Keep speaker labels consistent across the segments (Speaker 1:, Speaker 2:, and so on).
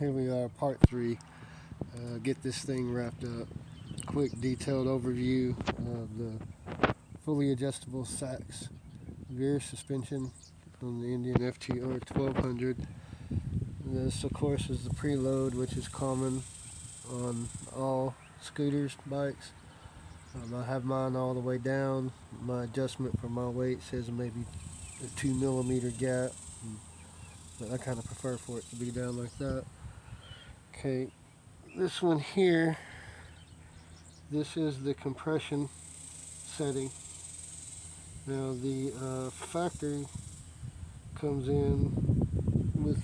Speaker 1: here we are, part 3. Get this thing wrapped up. Quick detailed overview of the fully adjustable Sachs rear suspension from the Indian FTR 1200. This of course is the preload, which is common on all scooters, bikes. I have mine all the way down. My adjustment for my weight says maybe a 2mm gap, but I kind of prefer for it to be down like that. Okay, this one here, this is the compression setting. Now the factory comes in with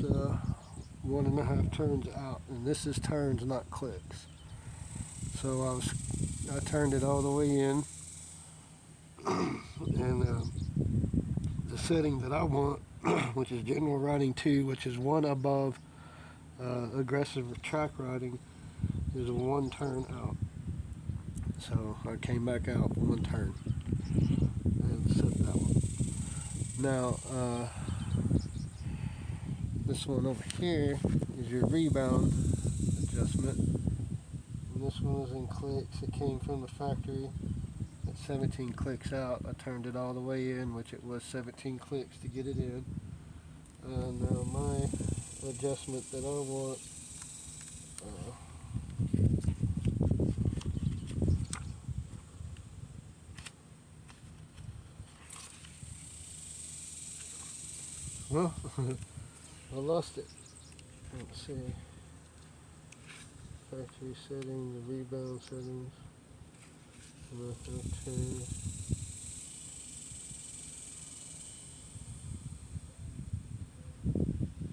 Speaker 1: 1.5 turns out, and this is turns, not clicks. So I turned it all the way in, and the setting that I want, which is general riding 2, which is one above aggressive track riding, is a 1 turn out. So I came back out 1 turn and set that one. Now this one over here is your rebound adjustment, and this one is in clicks. It came from the factory at 17 clicks out. I turned it all the way in, which it was 17 clicks to get it in. Now my adjustment that I want, well, I lost it. Let's see. Factory setting, the rebound settings.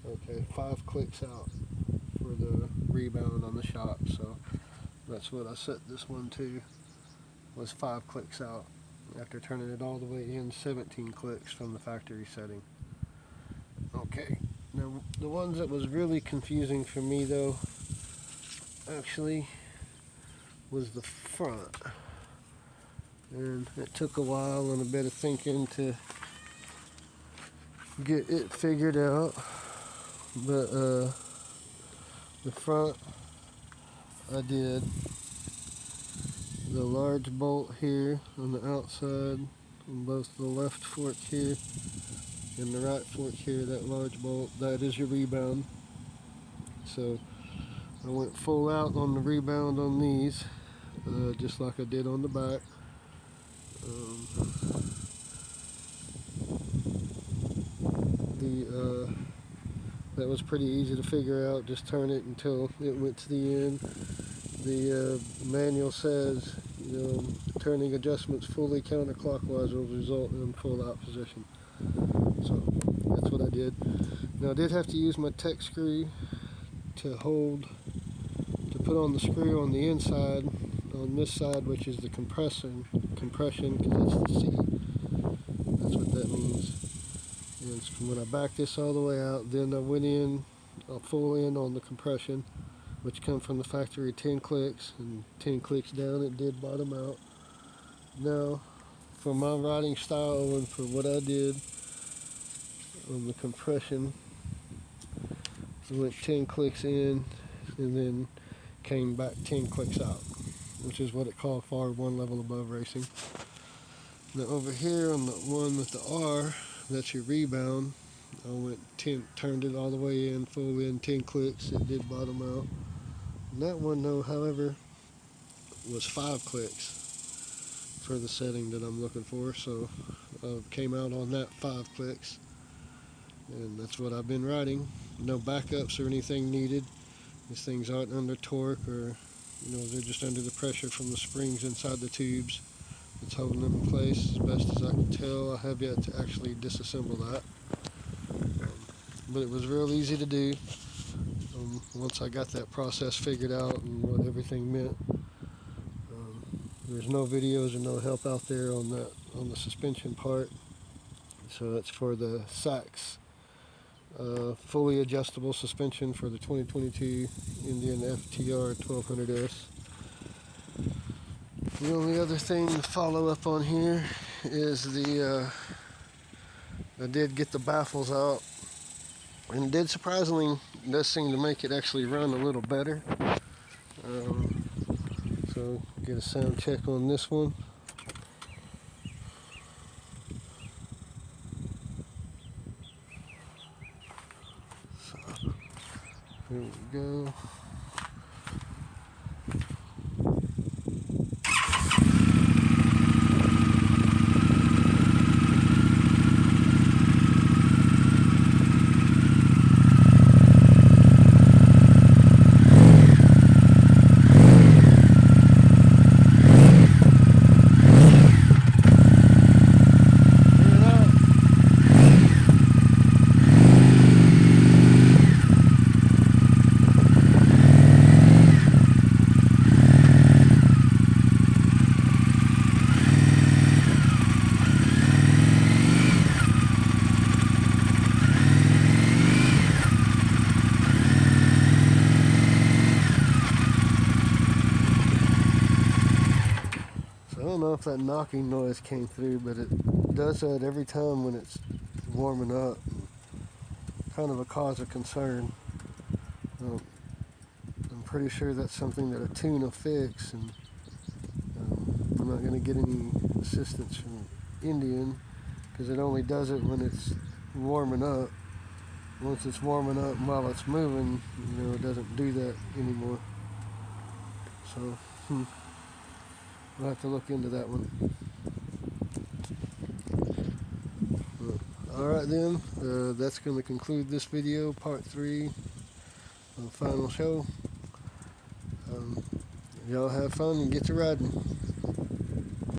Speaker 1: Okay, 5 clicks out for the rebound on the shop, so that's what I set this one to, was 5 clicks out after turning it all the way in, 17 clicks from the factory setting. Okay, now the ones that was really confusing for me though actually was the front, and it took a while and a bit of thinking to get it figured out. But the front, I did the large bolt here on the outside on both the left fork here and the right fork here. That large bolt, that is your rebound. So I went full out on the rebound on these, just like I did on the back. That was pretty easy to figure out. Just turn it until it went to the end. The manual says, turning adjustments fully counterclockwise will result in full out position. So that's what I did. Now I did have to use my tech screw to put on the screw on the inside, on this side, which is the compression, because it's the seat. That's what that means. And when I backed this all the way out, then I went in, full in on the compression, which come from the factory 10 clicks, and 10 clicks down it did bottom out. Now, for my riding style and for what I did on the compression, I went 10 clicks in and then came back 10 clicks out, which is what it called for 1 level above racing. Now over here on the one with the R, that's your rebound, I went turned it all the way in, full in, 10 clicks, it did bottom out. And that one though, however, was 5 clicks for the setting that I'm looking for, so I came out on that 5 clicks, and that's what I've been riding. No backups or anything needed. These things aren't under torque, or they're just under the pressure from the springs inside the tubes. It's holding them in place as best as I can tell. I have yet to actually disassemble that, but it was real easy to do once I got that process figured out and what everything meant. There's no videos or no help out there on the suspension part, so that's for the Sachs fully adjustable suspension for the 2022 Indian FTR 1200S. The only other thing to follow up on here is I did get the baffles out, and did surprisingly does seem to make it actually run a little better. So get a sound check on this one. So here we go. I don't know if that knocking noise came through, but it does that every time when it's warming up. Kind of a cause of concern. I'm pretty sure that's something that a tune will fix, and I'm not going to get any assistance from Indian because it only does it when it's warming up. Once it's warming up while it's moving, it doesn't do that anymore. So, we'll have to look into that one. Alright then, that's going to conclude this video, part 3 of the final show. Y'all have fun and get to riding.